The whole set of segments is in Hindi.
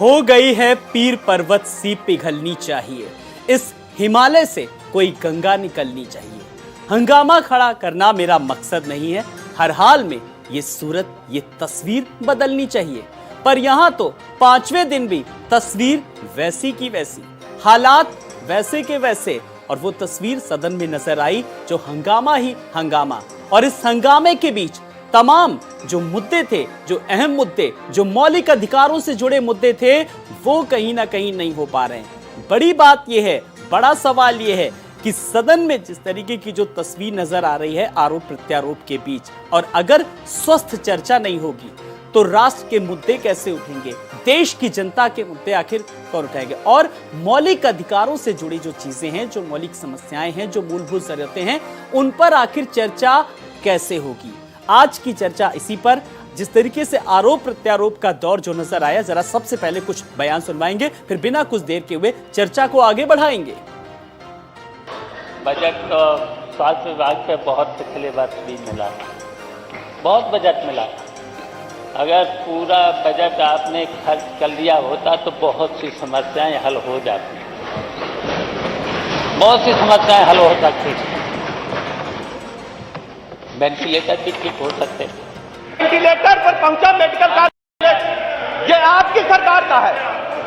हो गई है पीर पर्वत सी पिघलनी चाहिए, इस हिमालय से कोई गंगा निकलनी चाहिए। हंगामा खड़ा करना मेरा मकसद नहीं है, हर हाल में ये सूरत, ये तस्वीर बदलनी चाहिए। पर यहां तो पांचवें दिन भी तस्वीर वैसी की वैसी, हालात वैसे के वैसे, और वो तस्वीर सदन में नजर आई जो हंगामा ही हंगामा। और इस हंगामे के बीच तमाम जो मुद्दे थे, जो अहम मुद्दे, जो मौलिक अधिकारों से जुड़े मुद्दे थे, वो कहीं ना कहीं नहीं हो पा रहे हैं। बड़ी बात यह है, बड़ा सवाल यह है कि सदन में जिस तरीके की जो तस्वीर नजर आ रही है आरोप प्रत्यारोप के बीच, और अगर स्वस्थ चर्चा नहीं होगी तो राष्ट्र के मुद्दे कैसे उठेंगे, देश की जनता के मुद्दे आखिर कौन उठाएंगे, और मौलिक अधिकारों से जुड़ी जो चीजें हैं, जो मौलिक समस्याएं हैं, जो मूलभूत जरूरतें हैं, उन पर आखिर चर्चा कैसे होगी। आज की चर्चा इसी पर, जिस तरीके से आरोप प्रत्यारोप का दौर जो नजर आया, जरा सबसे पहले कुछ बयान सुनवाएंगे, फिर बिना कुछ देर के हुए चर्चा को आगे बढ़ाएंगे। बजट तो स्वास्थ्य विभाग पे बहुत पिछले वर्ष भी मिला, बहुत बजट मिला। अगर पूरा बजट आपने खर्च कर लिया होता तो बहुत सी समस्याएं हल हो जाती, बहुत सी समस्याएं हल हो सकती। वेंटिलेटर भी ठीक हो सकते। वेंटिलेटर पर पहुंचा मेडिकल कॉलेज, ये आपकी सरकार का है।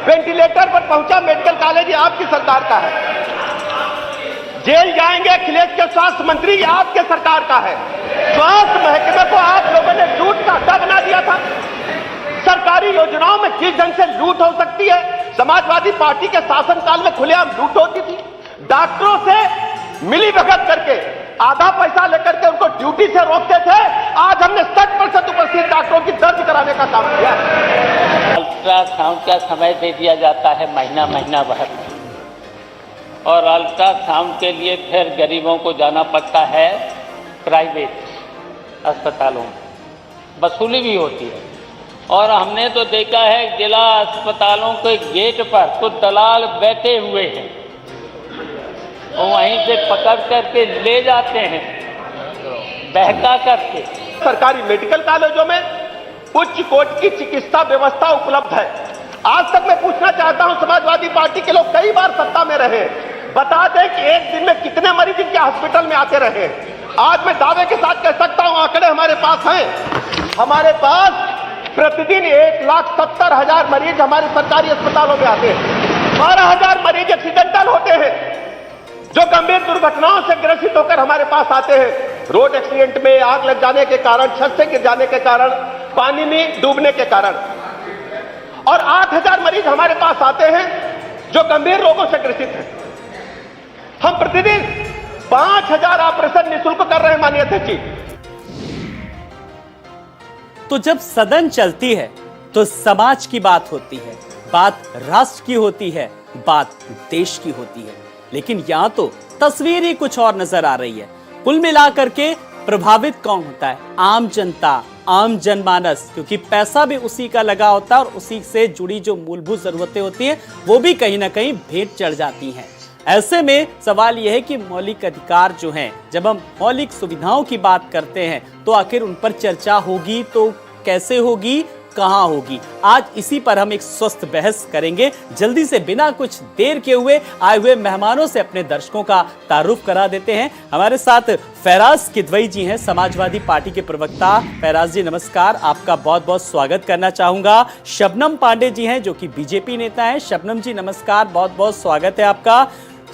वेंटिलेटर पर पहुंचा मेडिकल कॉलेज, ये आपकी सरकार का है। जेल जाएंगे अखिलेश के स्वास्थ्य मंत्री, ये आपके सरकार का है। स्वास्थ्य महकमे को आप लोगों ने लूट का अड्डा बना दिया था। सरकारी योजनाओं में किस ढंग से लूट हो सकती है, समाजवादी पार्टी के शासनकाल में खुलेआम लूट होती थी। डॉक्टरों से मिली भगत करके आधा पैसा लेकर के उनको ड्यूटी से रोकते थे। आज हमने 60% उपस्थित डॉक्टरों की दर्ज कराने का काम किया है। अल्ट्रासाउंड का समय दे दिया जाता है महीना महीना भर, और अल्ट्रासाउंड के लिए फिर गरीबों को जाना पड़ता है प्राइवेट अस्पतालों में, वसूली भी होती है। और हमने तो देखा है जिला अस्पतालों के गेट पर तो दलाल बैठे हुए हैं, और वहीं से पकड़ करके ले जाते हैं बहका करके। सरकारी मेडिकल कॉलेजों में उच्च कोटि की चिकित्सा व्यवस्था उपलब्ध है। आज तक मैं पूछना चाहता हूं, समाजवादी पार्टी के लोग कई बार सत्ता में रहे, बता दें कि एक दिन में कितने मरीज इनके हॉस्पिटल में आते रहे। आज मैं दावे के साथ कह सकता हूं, आंकड़े हमारे पास हैं, हमारे पास प्रतिदिन 1,70,000 मरीज हमारे सरकारी अस्पतालों में आते हैं। 12,000 मरीज एक्सीडेंटल होते हैं, जो गंभीर दुर्घटनाओं से ग्रसित होकर हमारे पास आते हैं। रोड एक्सीडेंट में आग लग जाने के कारण, छत से गिर जाने के कारण, पानी में डूबने के कारण। और 8,000 मरीज हमारे पास आते हैं जो गंभीर रोगों से ग्रसित हैं। हम प्रतिदिन 5,000 ऑपरेशन निःशुल्क कर रहे हैं, माननीय अध्यक्ष जी। तो जब सदन चलती है तो समाज की बात होती है, बात राष्ट्र की होती है, बात देश की होती है, लेकिन यहां तो तस्वीर ही कुछ और नजर आ रही है। कुल मिलाकर के प्रभावित कौन होता है? आम जनता, आम जनमानस, क्योंकि पैसा भी उसी का लगा होता है, और उसी से जुड़ी जो मूलभूत जरूरतें होती हैं वो भी कहीं ना कहीं भेंट चढ़ जाती हैं। ऐसे में सवाल यह है कि मौलिक अधिकार जो हैं, जब हम मौलिक सुविधाओं की बात करते हैं तो आखिर उन पर चर्चा होगी तो कैसे होगी, कहां होगी? आज इसी पर हम एक स्वस्थ बहस करेंगे। जल्दी से बिना कुछ देर के हुए आए हुए मेहमानों से अपने दर्शकों का तारुफ करा देते हैं। हमारे साथ फैराज किदवई जी हैं, समाजवादी पार्टी के प्रवक्ता। फैराज जी नमस्कार, आपका बहुत बहुत स्वागत करना चाहूंगा। शबनम पांडे जी हैं जो कि बीजेपी नेता हैं। शबनम जी नमस्कार, बहुत बहुत स्वागत है आपका।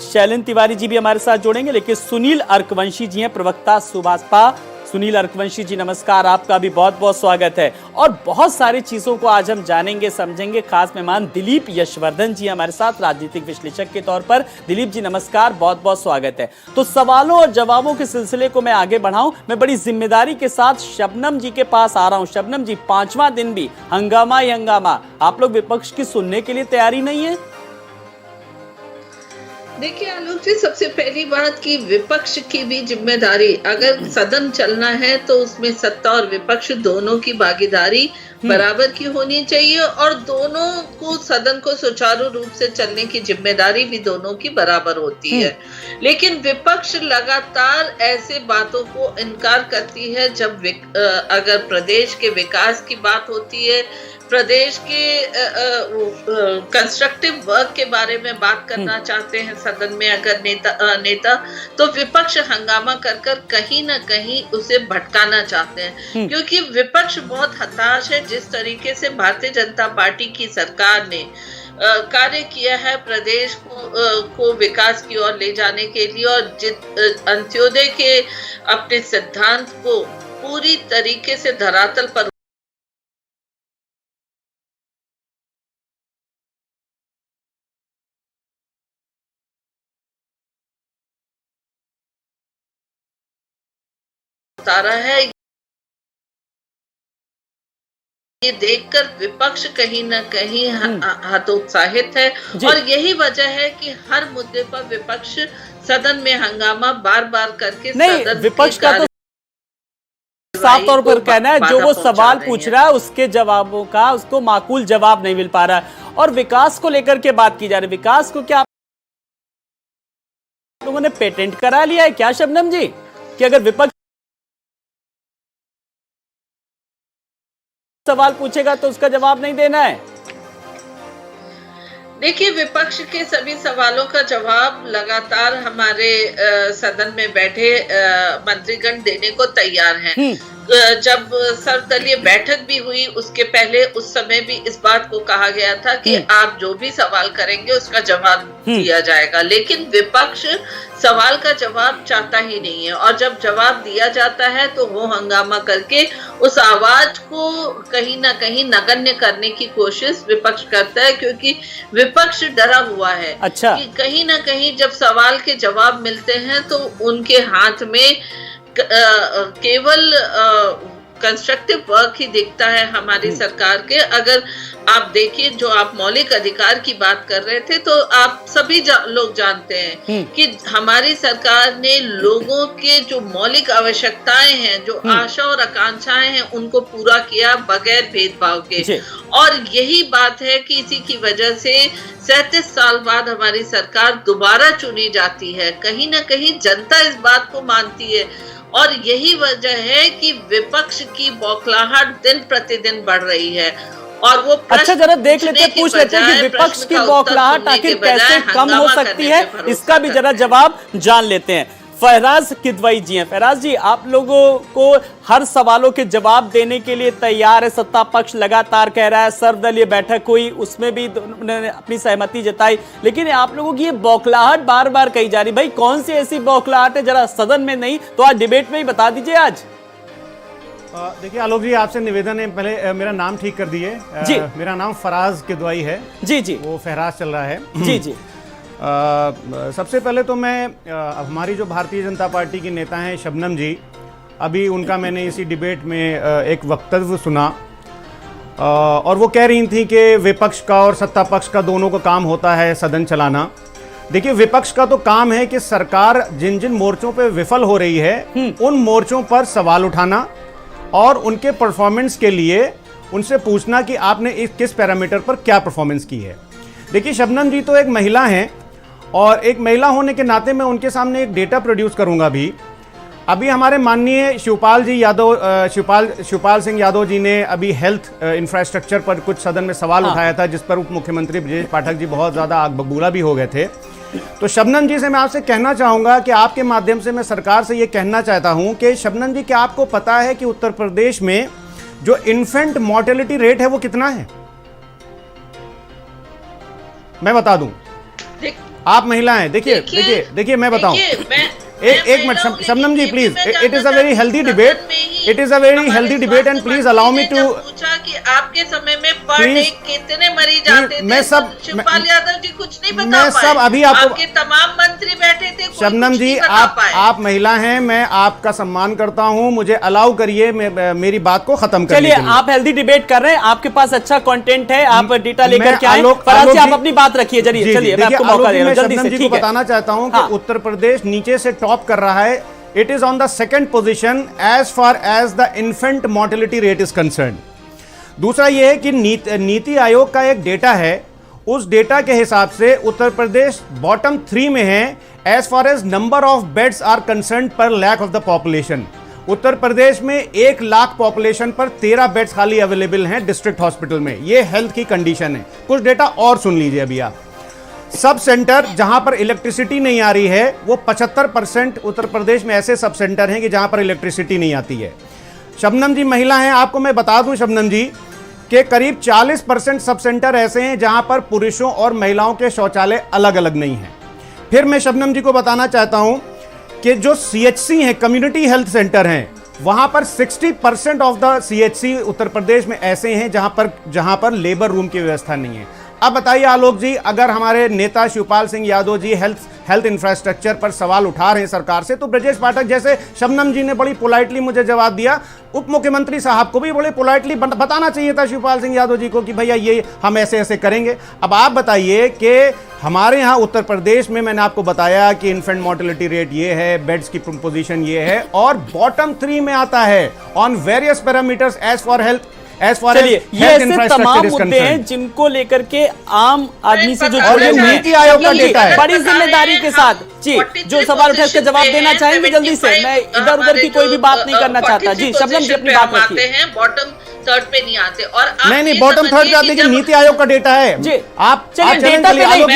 शैलेंद्र तिवारी जी भी हमारे साथ जोड़ेंगे, लेकिन सुनील अर्कवंशी जी हैं, प्रवक्ता सुभाषपा। सुनील अर्कवंशी जी नमस्कार, आपका भी बहुत बहुत स्वागत है। और बहुत सारी चीजों को आज हम जानेंगे समझेंगे। खास मेहमान दिलीप यशवर्धन जी हमारे साथ, राजनीतिक विश्लेषक के तौर पर। दिलीप जी नमस्कार, बहुत बहुत स्वागत है। तो सवालों और जवाबों के सिलसिले को मैं आगे बढ़ाऊं, मैं बड़ी जिम्मेदारी के साथ शबनम जी के पास आ रहा हूं। शबनम जी, पांचवा दिन भी हंगामा ही हंगामा, आप लोग विपक्ष की सुनने के लिए तैयारी नहीं है? देखिए आलोक जी, सबसे पहली बात कि विपक्ष की भी जिम्मेदारी, अगर सदन चलना है तो उसमें सत्ता और विपक्ष दोनों की भागीदारी बराबर की होनी चाहिए और दोनों को सदन को सुचारू रूप से चलने की जिम्मेदारी भी दोनों की बराबर होती है। लेकिन विपक्ष लगातार ऐसे बातों को इनकार करती है जब अगर प्रदेश के विकास की बात होती है, प्रदेश के कंस्ट्रक्टिव वर्क के बारे में बात करना चाहते हैं सदन में अगर नेता तो विपक्ष हंगामा कर कहीं ना कहीं उसे भटकाना चाहते हैं, क्योंकि विपक्ष बहुत हताश है जिस तरीके से भारतीय जनता पार्टी की सरकार ने कार्य किया है प्रदेश को विकास की ओर ले जाने के लिए और अंत्योदय के अपने सिद्धांत को पूरी तरीके से धरातल पर उतारा है। ये देखकर विपक्ष कहीं ना कहीं हतोत्साहित है और यही वजह है कि हर मुद्दे पर विपक्ष सदन में हंगामा बार बार करके नहीं, विपक्ष का तो साफ तौर पर कहना है जो वो सवाल पूछ रहा है उसके जवाबों का उसको माकूल जवाब नहीं मिल पा रहा है और विकास को लेकर के बात की जा रही है। विकास को क्या आप लोगों ने पेटेंट करा लिया है क्या शबनम जी कि अगर विपक्ष सवाल पूछेगा तो उसका जवाब नहीं देना है? देखिए, विपक्ष के सभी सवालों का जवाब लगातार हमारे सदन में बैठे मंत्रीगण देने को तैयार हैं। जब सर्वदलीय बैठक भी हुई उसके पहले उस समय भी इस बात को कहा गया था कि आप जो भी सवाल करेंगे उसका जवाब दिया जाएगा, लेकिन विपक्ष सवाल का जवाब चाहता ही नहीं है और जब जवाब दिया जाता है तो वो हंगामा करके उस आवाज को कहीं ना कहीं नगण्य करने की कोशिश विपक्ष करता है, क्योंकि विपक्ष डरा हुआ है कि कहीं ना कहीं जब सवाल के जवाब मिलते हैं तो उनके हाथ में केवल कंस्ट्रक्टिव वर्क ही दिखता है हमारी सरकार के। अगर आप देखिए, जो आप मौलिक अधिकार की बात कर रहे थे, तो आप सभी लोग जानते हैं कि हमारी सरकार ने लोगों के जो मौलिक आवश्यकताएं हैं, जो आशा और आकांक्षाएं हैं, उनको पूरा किया बगैर भेदभाव के। और यही बात है कि इसी की वजह से 37 साल बाद हमारी सरकार दोबारा चुनी जाती है। कहीं ना कहीं जनता इस बात को मानती है और यही वजह है कि विपक्ष की बौखलाहट दिन प्रतिदिन बढ़ रही है। और वो अच्छा, जरा देख लेते हैं, पूछ लेते हैं कि विपक्ष की बौखलाहट आखिर कैसे कम हो सकती है, इसका भी जरा जवाब जान लेते हैं। फहराज किदवई जी हैं। फहराज जी, आप लोगों को हर सवालों के जवाब देने के लिए तैयार है, सत्ता पक्ष लगातार कह रहा है, सर्वदलीय बैठक हुई उसमें भी उन्होंने अपनी सहमति जताई, लेकिन आप लोगों की ये बौखलाहट बार बार कही जा रही, भाई कौन सी ऐसी बौखलाहट है, जरा सदन में नहीं तो आज डिबेट में ही बता दीजिए। आज देखिए आलोक जी, आपसे निवेदन है, पहले मेरा नाम ठीक कर दिए जी। मेरा नाम फराज किदवई है जी। जी, वो फहराज चल रहा है जी। जी, सबसे पहले तो मैं हमारी जो भारतीय जनता पार्टी की नेता हैं शबनम जी, अभी उनका मैंने इसी डिबेट में एक वक्तव्य सुना और वो कह रही थी कि विपक्ष का और सत्ता पक्ष का दोनों का काम होता है सदन चलाना। देखिए, विपक्ष का तो काम है कि सरकार जिन जिन मोर्चों पे विफल हो रही है उन मोर्चों पर सवाल उठाना और उनके परफॉर्मेंस के लिए उनसे पूछना कि आपने किस पैरामीटर पर क्या परफॉर्मेंस की है। देखिए, शबनम जी तो एक महिला हैं और एक महिला होने के नाते मैं उनके सामने एक डेटा प्रोड्यूस करूंगा भी। अभी हमारे माननीय शिवपाल सिंह यादव जी ने अभी हेल्थ इंफ्रास्ट्रक्चर पर कुछ सदन में सवाल उठाया था, जिस पर उप मुख्यमंत्री ब्रजेश पाठक जी बहुत ज़्यादा आग बबूला भी हो गए थे। तो शबनम जी से मैं आपसे कहना चाहूँगा कि आपके माध्यम से मैं सरकार से ये कहना चाहता हूँ कि शबनम जी, क्या आपको पता है कि उत्तर प्रदेश में जो इन्फेंट मोर्टेलिटी रेट है वो कितना है? मैं बता दूं, आप महिला हैं। देखिए मैं बताऊं, एक minute Shabnam ji please, it is a very healthy debate, and please allow me to. पूछा कि आपके समय में पर डे कितने मरीज आते थे? मैं सब शिवपाल यादव जी कुछ नहीं बता मैं सब अभी आपके तमाम मंत्री बैठे थे। शबनम जी, आप महिला हैं, मैं आपका सम्मान करता हूं, मुझे अलाउ करिए मेरी बात को खत्म करिए। चलिए, आप हेल्दी डिबेट कर रहे हैं, आपके पास अच्छा कंटेंट है, आप डेटा लेकर के आए। फराज जी, आप अपनी बात रखिए। चलिए, मैं आपको मौका दे रहा हूं, जल्दी से। ठीक है, बताना चाहता हूं कि उत्तर प्रदेश नीचे से टॉप कर रहा है। It is on the second position as far as the infant mortality rate is concerned. दूसरा यह है कि नीति आयोग का एक डेटा है, उस डेटा के हिसाब से उत्तर प्रदेश बॉटम 3 में है as far as number of beds are concern per lakh of the population. Uttar Pradesh में 1 लाख पॉपुलेशन पर 13 बेड्स खाली अवेलेबल हैं डिस्ट्रिक्ट हॉस्पिटल में। यह हेल्थ की कंडीशन है। कुछ डेटा और सुन लीजिए अभी आप। सब सेंटर जहां पर इलेक्ट्रिसिटी नहीं आ रही है, वो 75% उत्तर प्रदेश में ऐसे सब सेंटर हैं कि जहां पर इलेक्ट्रिसिटी नहीं आती है। शबनम जी महिला हैं, आपको मैं बता दूं शबनम जी कि करीब 40% सब सेंटर ऐसे हैं जहां पर पुरुषों और महिलाओं के शौचालय अलग अलग नहीं हैं। फिर मैं शबनम जी को बताना चाहता हूं कि जो CHC हैं, कम्युनिटी हेल्थ सेंटर हैं, वहां पर 60% ऑफ द CHC उत्तर प्रदेश में ऐसे हैं जहां पर लेबर रूम की व्यवस्था नहीं है। अब बताइए आलोक जी, अगर हमारे नेता शिवपाल सिंह यादव जी हेल्थ इंफ्रास्ट्रक्चर पर सवाल उठा रहे हैं सरकार से, तो ब्रजेश पाठक जैसे शबनम जी ने बड़ी पोलाइटली मुझे जवाब दिया, उप मुख्यमंत्री साहब को भी बड़े पोलाइटली बताना चाहिए था शिवपाल सिंह यादव जी को कि भैया ये हम ऐसे ऐसे करेंगे। अब आप बताइए कि हमारे यहाँ उत्तर प्रदेश में मैंने आपको बताया कि इन्फेंट मोर्टेलिटी रेट ये है, बेड्स की पोजीशन ये है, और बॉटम 3 में आता है on various parameters as for health. चलिए, ये ऐसे तमाम मुद्दे हैं जिनको लेकर के आम आदमी से जो नीति आयोग का डेटा है, बड़ी जिम्मेदारी के साथ जी जो सवाल उठे उसका जवाब देना चाहेंगे जल्दी से। मैं इधर उधर की कोई भी बात नहीं करना चाहता। जी शबनम जी अपनी बात रखिए। बॉटम 3 पे नहीं आते और नहीं बॉटम 3 पे आते, लेकिन नीति आयोग का डेटा है जी। आप चलिए डेटा पे नहीं,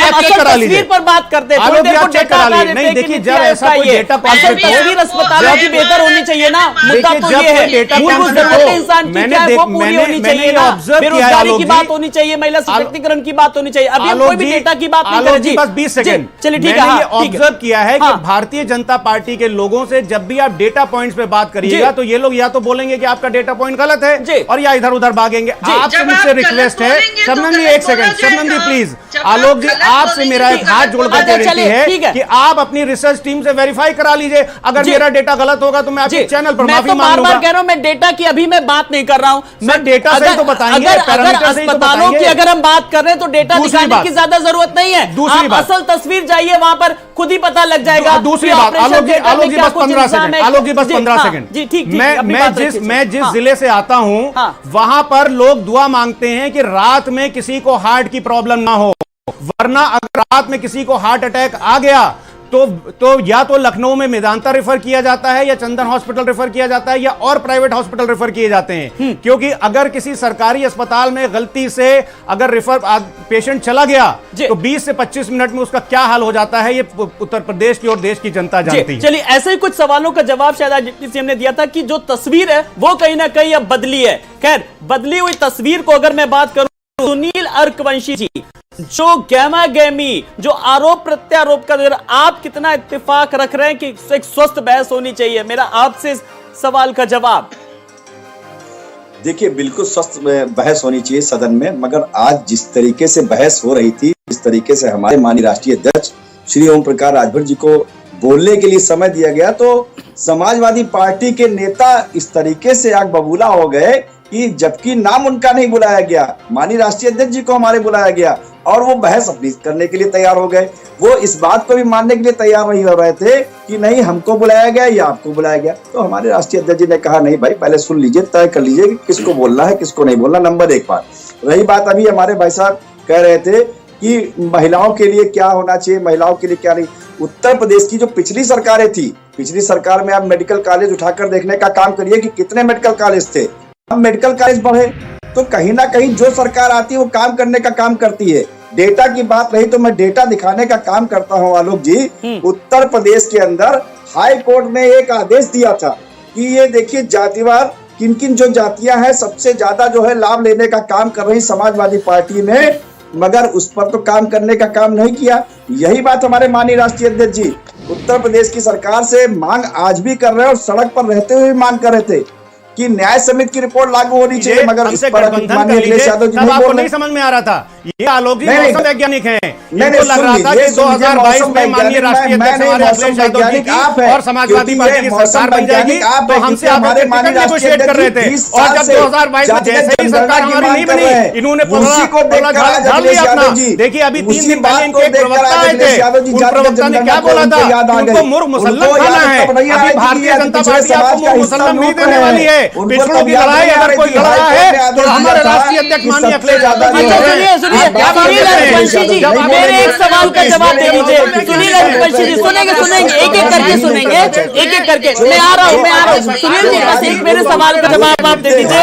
तस्वीर पर बात करते हैं। चेक करा लीजिए। नहीं देखिए, जब ऐसा कोई डेटा तस्वीर अस्पतालों की बेहतर होनी चाहिए ना। मुद्दा तो ये है मूलभूत जरूरतें इंसान की क्या है वो पूरी होनी चाहिए ना। बेरोजगारी की बात होनी चाहिए, महिला सशक्तिकरण की बात होनी चाहिए। अभी हम कोई भी डेटा की बात नहीं कर रहे जी। बस 20 सेकंड। चलिए ठीक है। ऑब्जर्व किया है कि भारतीय जनता पार्टी के लोगों से जब भी आप डेटा पॉइंट्स पे बात करिएगा तो ये लोग या तो बोलेंगे कि आपका डेटा पॉइंट गलत है और या इधर उधर भागेंगे। आपसे मुझसे रिक्वेस्ट है शबनम जी, एक सेकंड शबनम जी प्लीज, आलोक जी आपसे मेरा एक हाथ जोड़कर विनती है कि आप अपनी रिसर्च टीम से वेरीफाई करा लीजिए। अगर मेरा डेटा गलत होगा तो मैं आपके चैनल पर माफी मांग लूंगा। बार कह रहा हूं मैं डेटा की अभी मैं बात नहीं कर रहा हूं। मैं डेटा से तो बताएंगे, अगर अस्पतालों की अगर हम बात कर रहे हैं तो डेटा दिखाने की ज्यादा जरूरत नहीं है। दूसरी बात, असल तस्वीर जाइए, वहां पर खुद ही पता लग जाएगा। दूसरी बात, आलोक जी बस 15 सेकंड, आलोक जी बस 15 सेकंड जी। ठीक, मैं जिस जिले से आता हूं वहां पर लोग दुआ मांगते हैं कि रात में किसी को हार्ट की प्रॉब्लम ना हो, वरना अगर रात में किसी को हार्ट अटैक आ गया तो या तो लखनऊ में मेदांता रेफर किया जाता है या चंदन हॉस्पिटल रेफर किया जाता है या और प्राइवेट हॉस्पिटल रेफर किए जाते हैं। क्योंकि अगर किसी सरकारी अस्पताल में गलती से अगर रेफर पेशेंट चला गया तो 20 से 25 मिनट में उसका क्या हाल हो जाता है, ये उत्तर प्रदेश की और देश की जनता जानती है। चलिए, ऐसे ही कुछ सवालों का जवाब शायद आज डिप्टी सीएम ने दिया था कि जो तस्वीर है वो कहीं ना कहीं अब बदली है। खैर, बदली हुई तस्वीर को अगर मैं बात करूं, सुनील अर्कवंशी जी जो गैमा गैमी जो आरोप प्रत्यारोप का, आप कितना इत्तेफाक रख रहे हैं कि एक स्वस्थ बहस होनी चाहिए? मेरा आपसे सवाल का जवाब। देखिए, बिल्कुल स्वस्थ बहस होनी चाहिए सदन में, मगर आज जिस तरीके से बहस हो रही थी, जिस तरीके से हमारे माननीय राष्ट्रीय अध्यक्ष श्री ओम प्रकाश राजभर जी को बोलने के लिए समय दिया गया, तो समाजवादी पार्टी के नेता इस तरीके से आग बबूला हो गए कि जबकि नाम उनका नहीं बुलाया गया, माननीय राष्ट्रीय अध्यक्ष जी को हमारे बुलाया गया और वो बहस अपनी करने के लिए तैयार हो गए। वो इस बात को भी मानने के लिए तैयार नहीं हो रहे थे कि नहीं हमको बुलाया गया या आपको बुलाया गया। तो हमारे राष्ट्रीय अध्यक्ष जी ने कहा नहीं भाई, पहले सुन लीजिए, तय कर लीजिए कि किसको बोलना है किसको नहीं बोलना। नंबर 1 बात रही बात, अभी हमारे भाई साहब कह रहे थे कि महिलाओं के लिए क्या होना चाहिए, महिलाओं के लिए क्या नहीं। उत्तर प्रदेश की जो पिछली सरकारें थी, पिछली सरकार में आप मेडिकल कॉलेज उठाकर देखने का काम करिए कि कितने मेडिकल कॉलेज थे। अब मेडिकल कॉलेज बढ़े तो कहीं ना कहीं जो सरकार आती है वो काम करने का काम करती है। डेटा की बात रही तो मैं डेटा दिखाने का काम करता हूं आलोक जी। उत्तर प्रदेश के अंदर हाई कोर्ट ने एक आदेश दिया था कि ये देखिए जातिवार किन किन जो जातियां हैं सबसे ज्यादा जो है लाभ लेने का काम कर रही समाजवादी पार्टी ने, मगर उस पर तो काम करने का काम नहीं किया। यही बात हमारे माननीय राष्ट्रीय अध्यक्ष जी उत्तर प्रदेश की सरकार से मांग आज भी कर रहे हैं और सड़क पर रहते हुए मांग कर रहे थे कि न्याय समिति की रिपोर्ट लागू होनी चाहिए, मगर इस पर माननीय अखिलेश यादव जी आपको नहीं समझ में आ रहा था। ये आलोक जी मौसम वैज्ञानिक हैं, इनको लग रहा था कि 2022 में माननीय राष्ट्रीय अध्यक्ष हमारे अखिलेश यादव जी की और समाजवादी पार्टी की सरकार बन जाएगी, तो हमसे हमारे टिकट नेगोशिएट कर रहे थे। और जब 2022 में जैसे ही सरकार हमारी नहीं बनी, इन्होंने ढाल लिया अपना। देखिए, अभी 3 दिन पहले इनके प्रवक्ता आए थे, उन प्रवक्ता ने क्या बोला था, उनको मुर्ग मुसल्लम खाना है। अभी भारतीय जनता पार्टी आपको मुर्ग मुसल्लम नहीं देने वाली है। पिछड़ों की लड़ाई अगर कोई लड़ रहा है तो हमारे राष्ट्रीय अध्यक्ष माननीय अखिलेश यादव जी मेरे एक सवाल का जवाब दे दीजिए। सुनील रघुवंशी जी सुनेंगे एक एक करके सुनेंगे, एक एक करके। मैं आ रहा हूँ सुनील जी, बस एक मेरे सवाल का जवाब आप दे दीजिए।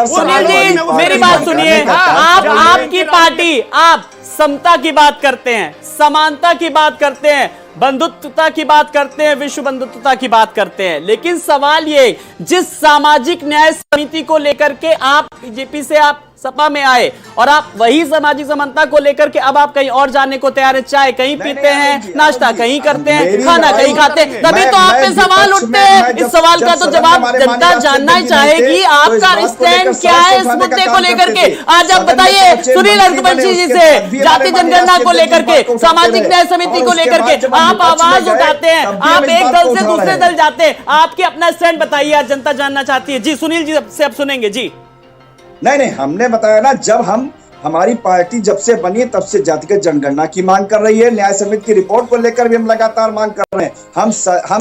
सुनील जी मेरी बात सुनिए। आपकी पार्टी, आप समता की बात करते हैं, समानता की बात करते हैं, बंधुत्वता की बात करते हैं, विश्व बंधुत्वता की बात करते हैं, लेकिन सवाल ये, जिस सामाजिक न्याय समिति को लेकर के आप बीजेपी से आप सपा में आए और आप वही सामाजिक समानता को लेकर के अब आप कहीं और जाने को तैयार है। चाय कहीं पीते हैं, नाश्ता कहीं करते हैं, खाना कहीं खाते हैं, तभी तो आप पे सवाल उठते हैं। इस सवाल का तो जवाब जनता जानना ही चाहेगी। आपका स्टैंड क्या है इस मुद्दे को लेकर के? आज आप बताइए सुनील रघुवंशी जी से, जाति जनगणना को लेकर के, सामाजिक न्याय समिति को लेकर के आप आवाज उठाते हैं, आप एक दल से दूसरे दल जाते हैं, आपके अपना स्टैंड बताइए, आज जनता जानना चाहती है। जी सुनील जी से अब सुनेंगे। जी नहीं, हमने बताया ना, जब हमारी पार्टी जब से बनी तब से जातिगत जनगणना की मांग कर रही है। न्याय समिति की रिपोर्ट को लेकर भी हम लगातार मांग कर रहे हैं। हम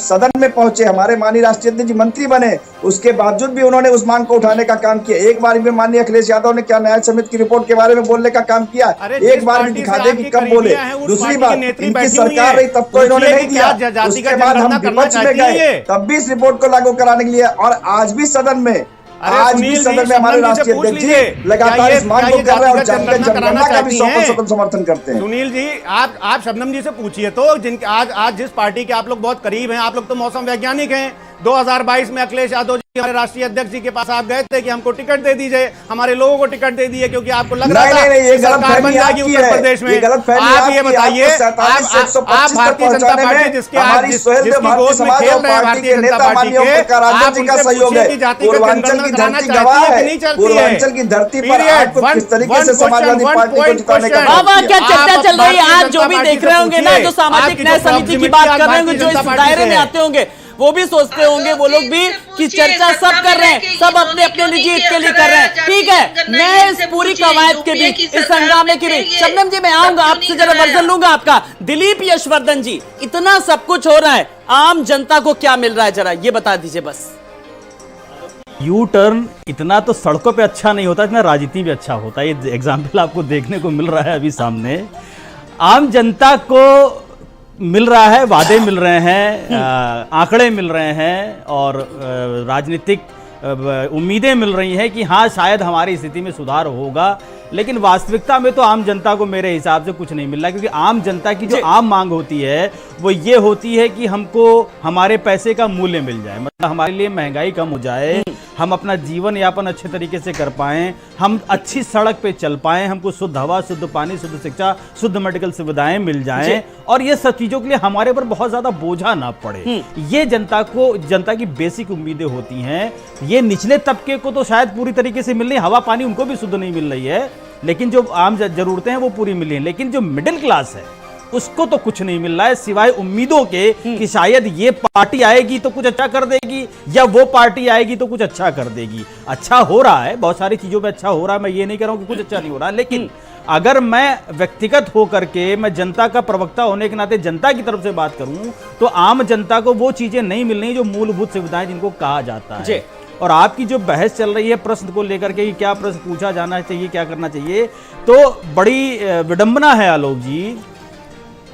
सदन में पहुंचे, हमारे माननीय राष्ट्रीय अध्यक्ष मंत्री बने, उसके बावजूद भी उन्होंने उस मांग को उठाने का काम किया। एक बार भी माननीय अखिलेश यादव ने क्या न्याय समिति की रिपोर्ट के बारे में बोलने का काम किया? एक बार भी दिखा दे कि कब बोले। दूसरी बात, इनकी सरकार रही तब तो इन्होंने नहीं दिया, उसके बाद हम विपक्ष में गए तब भी इस रिपोर्ट को लागू कराने के लिए, और आज भी सदन में हमारे राष्ट्रीय अध्यक्ष जी लगातार इस मांग को कर रहे हैं और जातिगत जनगणना का भी 100% समर्थन करते हैं। सुनील जी आप शबनम जी से पूछिए तो, जिनके आज जिस पार्टी के आप लोग बहुत करीब हैं, आप लोग तो मौसम वैज्ञानिक हैं। 2022 में अखिलेश यादव जी हमारे राष्ट्रीय अध्यक्ष जी के पास आप गए थे कि हमको टिकट दे दीजिए, हमारे लोगों को टिकट दे दिए, क्योंकि आपको लग रहा था सरकार बन जाएगी उत्तर प्रदेश में। आप ये बताइए, आप भारतीय जनता पार्टी जिसके जिसकी गोद में खेल रहे हैं भारतीय जनता पार्टी के, आप उनसे पूछिए कि जातिगत जनगणना कराना चाहती है कि नहीं चाहती है? पूर्वांचल की धरती पर आपको किस तरीके से समाजवादी पार्टी को जिताने का क्या चर्चा चल रही है? आज जो भी देख रहे होंगे ना, जो सामाजिक न्याय समिति की बात कर रहे होंगे, जो इस दायरे में आते होंगे, वो भी सोचते होंगे, वो लोग भी कि चर्चा सब कर रहे हैं, सब अपने अपने निजी हित के लिए कर रहे हैं। ठीक है, मैं इस पूरी कवायद के बीच, इस हंगामे के बीच, शबनम जी मैं आऊंगा आपसे, जरा वर्जन लूंगा आपका। दिलीप यशवर्धन जी, इतना सब कुछ हो रहा है, आम जनता को क्या मिल रहा है, जरा ये बता दीजिए बस। यू टर्न इतना तो सड़कों पे अच्छा नहीं होता, इतना राजनीति में अच्छा होता है। ये एग्जाम्पल आपको देखने को मिल रहा है अभी सामने। आम जनता को मिल रहा है, वादे मिल रहे हैं, आंकड़े मिल रहे हैं और राजनीतिक उम्मीदें मिल रही हैं कि हाँ शायद हमारी स्थिति में सुधार होगा, लेकिन वास्तविकता में तो आम जनता को मेरे हिसाब से कुछ नहीं मिल रहा, क्योंकि आम जनता की जो आम मांग होती है वो ये होती है कि हमको हमारे पैसे का मूल्य मिल जाए, मतलब हमारे लिए महंगाई कम हो जाए, हम अपना जीवन यापन अच्छे तरीके से कर पाएं, हम अच्छी सड़क पे चल पाएं, हमको शुद्ध हवा, शुद्ध पानी, शुद्ध शिक्षा, शुद्ध मेडिकल सुविधाएं मिल जाएं, और ये सब चीजों के लिए हमारे ऊपर बहुत ज्यादा बोझा ना पड़े। ये जनता की बेसिक उम्मीदें होती हैं। ये निचले तबके को तो शायद पूरी तरीके से मिल रही, हवा पानी उनको भी शुद्ध नहीं मिल रही है, लेकिन जो आम जरूरतें हैं वो पूरी मिल रही हैं। लेकिन जो मिडिल क्लास है उसको तो कुछ नहीं मिल रहा है, सिवाय उम्मीदों के कि शायद ये पार्टी आएगी तो कुछ अच्छा कर देगी, या वो पार्टी आएगी तो कुछ अच्छा कर देगी। अच्छा हो रहा है, बहुत सारी चीजों पे अच्छा हो रहा है, मैं ये नहीं कह रहा हूं कि कुछ अच्छा नहीं हो रहा, लेकिन अगर मैं व्यक्तिगत होकर के, मैं जनता का प्रवक्ता होने के नाते जनता की तरफ से बात करूं, तो आम जनता को वो चीजें नहीं मिल रही जो मूलभूत सुविधाएं जिनको कहा जाता है। और आपकी जो बहस चल रही है प्रश्न को लेकर के कि क्या प्रश्न पूछा जाना चाहिए, क्या करना चाहिए, तो बड़ी विडंबना है आलोक जी।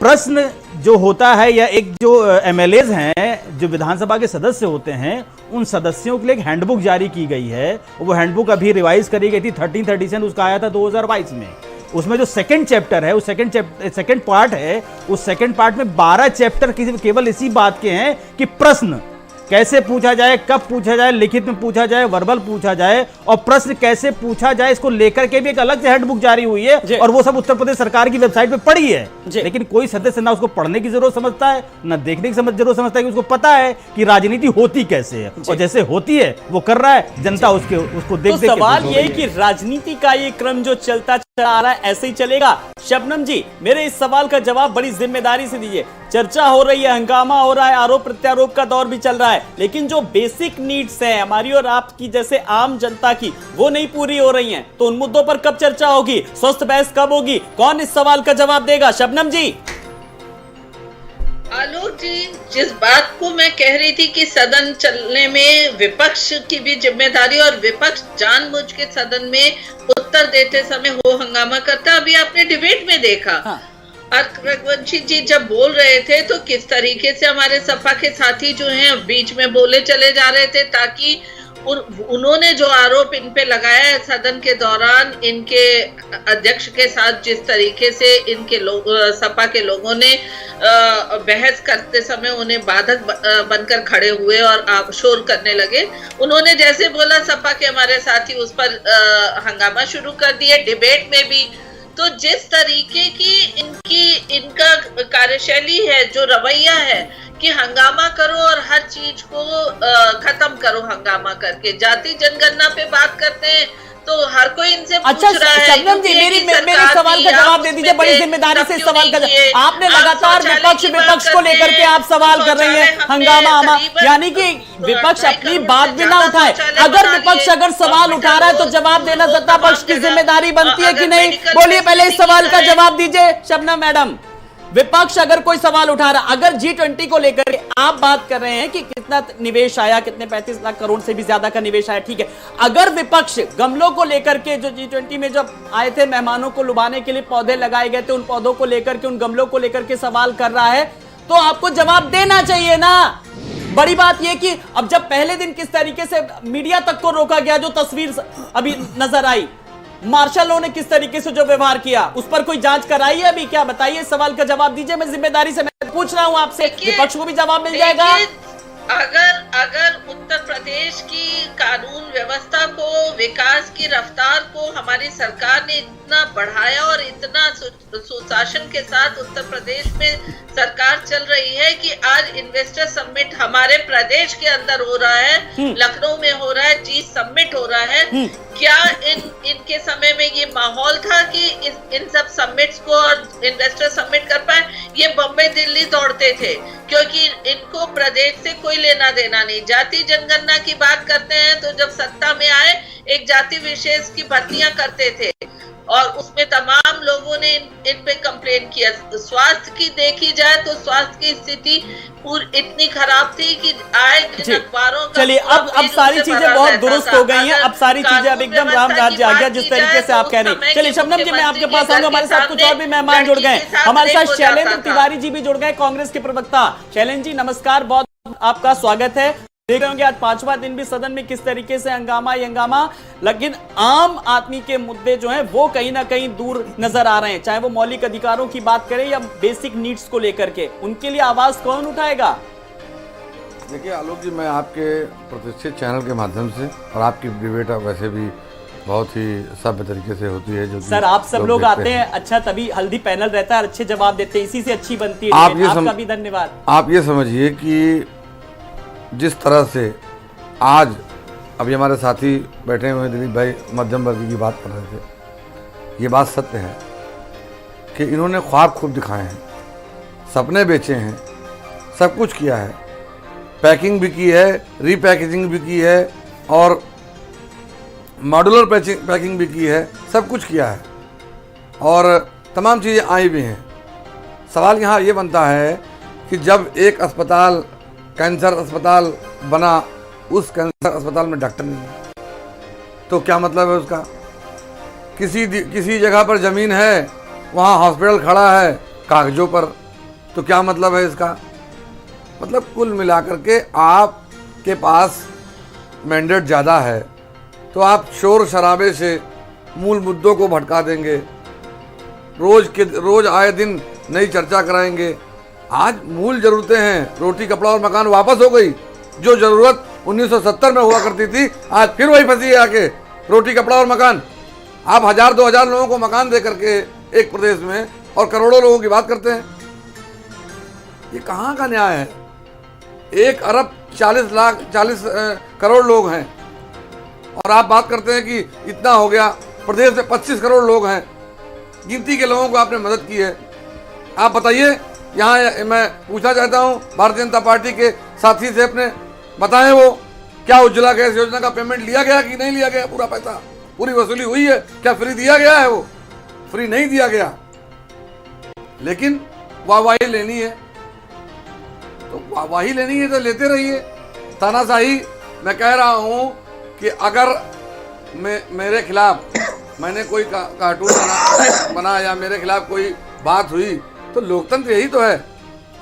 प्रश्न जो होता है, या एक जो एमएलएज हैं, जो विधानसभा के सदस्य होते हैं, उन सदस्यों के लिए एक हैंडबुक जारी की गई है। वो हैंडबुक अभी रिवाइज करी गई थी 1337, उसका आया था 2022 में। उसमें जो सेकंड चैप्टर है, वो सेकंड पार्ट है, उस सेकंड पार्ट में 12 चैप्टर केवल इसी बात के हैं कि प्रश्न कैसे पूछा जाए, कब पूछा जाए, लिखित में पूछा जाए, वर्बल पूछा जाए, और प्रश्न कैसे पूछा जाए इसको लेकर के भी एक अलग से हैंडबुक जारी हुई है, और वो सब उत्तर प्रदेश सरकार की वेबसाइट पे पड़ी है। लेकिन कोई सदस्य ना उसको पढ़ने की जरूरत समझता है, ना देखने की जरूरत समझता है, कि उसको पता है कि राजनीति होती कैसे है, और जैसे होती है वो कर रहा है, जनता उसको देख देख। सवाल ये कि राजनीति का ये क्रम जो चलता आ रहा है ऐसे ही चलेगा? शबनम जी, मेरे इस सवाल का जवाब बड़ी जिम्मेदारी से दीजिए। चर्चा हो रही है, हंगामा हो रहा है, आरोप प्रत्यारोप का दौर भी चल रहा है, लेकिन जो बेसिक नीड्स हैं हमारी और आपकी जैसे आम जनता की, वो नहीं पूरी हो रही हैं। तो उन मुद्दों पर कब चर्चा होगी, स्वस्थ बहस कब होगी, कौन इस सवाल का जवाब देगा? शबनम जी। आलोक जी, जिस बात को मैं कह रही थी कि सदन चलने में विपक्ष की भी जिम्मेदारी, और विपक्ष जानबूझ के सदन में उत्तर देते समय हो हंगामा करता, अभी आपने डिबेट में देखा। हाँ। रघुवंशी जी जब बोल रहे थे तो किस तरीके से हमारे सपा के साथी जो हैं बीच में बोले चले जा रहे थे, ताकि उन्होंने जो आरोप इन पे लगाया है सदन के दौरान, इनके अध्यक्ष के साथ जिस तरीके से इनके सपा के लोगों ने बहस करते समय उन्हें बाधक बनकर खड़े हुए और शोर करने लगे। उन्होंने जैसे बोला सपा के हमारे साथी उस पर हंगामा शुरू कर दिया। डिबेट में भी तो जिस तरीके की इनका कार्यशैली है, जो रवैया है कि हंगामा करो और हर चीज को खत्म करो हंगामा करके, जाति जनगणना पे बात करते हैं तो हर कोई इनसे अच्छा, पूछ रहा है। शबनम जी, मेरे सवाल का जवाब दे दीजिए, बड़ी जिम्मेदारी से इस सवाल का आपने लगातार विपक्ष को लेकर के आप सवाल कर रही हैं, हंगामा, यानी कि विपक्ष अपनी बात भी ना उठाए। अगर विपक्ष अगर सवाल उठा रहा है तो जवाब देना सत्ता पक्ष की जिम्मेदारी बनती है कि नहीं? बोलिए, पहले इस सवाल का जवाब दीजिए शबनम मैडम। विपक्ष अगर कोई सवाल उठा रहा, अगर G20 को लेकर आप बात कर रहे हैं कि कितना निवेश आया, कितने 35 लाख करोड़ से भी ज्यादा का निवेश आया, ठीक है। अगर विपक्ष गमलों को लेकर के, जो G20 में जब आए थे मेहमानों को लुभाने के लिए पौधे लगाए गए थे, उन पौधों को लेकर के, उन गमलों को लेकर के सवाल कर रहा है, तो आपको जवाब देना चाहिए ना। बड़ी बात यह कि अब जब पहले दिन किस तरीके से मीडिया तक को रोका गया, जो तस्वीर अभी नजर आई, मार्शलों ने किस तरीके से जो व्यवहार किया, उस पर कोई जांच कराई है अभी? क्या बताइए, सवाल का जवाब दीजिए। मैं जिम्मेदारी से मैं पूछ रहा हूं आपसे, विपक्ष को भी जवाब मिल जाएगा। अगर उत्तर प्रदेश की कानून व्यवस्था को, विकास की रफ्तार को हमारी सरकार ने इतना बढ़ाया और इतना सुशासन के साथ उत्तर प्रदेश में सरकार चल रही है कि आज इन्वेस्टर समिट हमारे प्रदेश के अंदर हो रहा है, लखनऊ में हो रहा है, जी समिट हो रहा है। क्या इनके समय में ये माहौल था कि इन सब समिट्स को और इन्वेस्टर समिट कर पाए? ये बम्बई दिल्ली दौड़ते थे क्योंकि इनको प्रदेश से कोई लेना देना नहीं। जाति जनगणना की बात करते हैं तो जब सत्ता में आए एक जाति विशेष की भर्तियां करते थे और उसमें तमाम लोगों ने इन पे कंप्लेन किया। स्वास्थ्य की देखी जाए तो स्वास्थ्य की स्थिति इतनी खराब थी कि आए अखबारों का। चलिए, अब सारी चीजें बहुत दुरुस्त हो गई हैं, अब सारी चीजें अब एकदम राम राज्य आ गया जिस तरीके से आप कह रहे हैं। चलिए शबनम जी, मैं आपके पास आऊंगा। हमारे साथ कुछ और भी मेहमान जुड़ गए, हमारे साथ शैलेंद्र तिवारी जी भी जुड़ गए, कांग्रेस के प्रवक्ता। शैलेंद्र जी नमस्कार, बहुत आपका स्वागत है। देख रहे होंगे आज 5वां दिन भी सदन में किस तरीके से हंगामा ही हंगामा, लेकिन आम आदमी के मुद्दे जो हैं वो कहीं ना कहीं दूर नजर आ रहे हैं। चाहे वो मौलिक अधिकारों की बात करें या बेसिक नीड्स को लेकर के, उनके लिए आवाज कौन उठाएगा? देखिए आलोक जी, मैं आपके प्रतिष्ठित चैनल के माध्यम से, और आपकी डिबेट वैसे भी बहुत ही सभ्य तरीके से होती है, जो सर आप सब लोग आते हैं, अच्छा तभी हल्दी पैनल रहता है, अच्छे जवाब देते हैं, इसी से अच्छी बनती है। आपका भी धन्यवाद। आप ये समझिए कि जिस तरह से आज अभी हमारे साथी बैठे हुए दिलीप भाई मध्यम वर्ग की बात कर रहे थे, ये बात सत्य है कि इन्होंने ख्वाब खूब दिखाए हैं, सपने बेचे हैं, सब कुछ किया है, पैकिंग भी की है, रीपैकेजिंग भी की है और मॉड्यूलर पैकिंग भी की है, सब कुछ किया है और तमाम चीज़ें आई भी हैं। सवाल यहाँ ये बनता है कि जब एक अस्पताल कैंसर अस्पताल बना, उस कैंसर अस्पताल में डॉक्टर नहीं है तो क्या मतलब है उसका? किसी जगह पर ज़मीन है, वहाँ हॉस्पिटल खड़ा है कागजों पर, तो क्या मतलब है इसका? मतलब कुल मिलाकर के आपके पास मैंडेट ज़्यादा है तो आप शोर शराबे से मूल मुद्दों को भटका देंगे, रोज आए दिन नई चर्चा कराएंगे। आज मूल जरूरतें हैं, रोटी कपड़ा और मकान वापस हो गई। जो जरूरत 1970 में हुआ करती थी आज फिर वही फंसी है आके, रोटी कपड़ा और मकान। आप 1000-2000 लोगों को मकान दे करके एक प्रदेश में और करोड़ों लोगों की बात करते हैं, ये कहाँ का न्याय है? 1 अरब 40 करोड़ लोग हैं और आप बात करते हैं कि इतना हो गया। प्रदेश में 25 करोड़ लोग हैं, गिनती के लोगों को आपने मदद की है। आप बताइए, यहाँ मैं पूछना चाहता हूँ भारतीय जनता पार्टी के साथी से, अपने बताएं वो क्या उज्ज्वला गैस योजना का पेमेंट लिया गया कि नहीं लिया गया? पूरा पैसा, पूरी वसूली हुई है क्या? फ्री दिया गया है? वो फ्री नहीं दिया गया, लेकिन वाहवाही लेनी है। तो वाही लेनी है तो लेते रहिए। तानाशाही, मैं कह रहा हूँ कि अगर मेरे खिलाफ मैंने कोई कार्टून बना या मेरे खिलाफ कोई बात हुई तो लोकतंत्र यही तो है।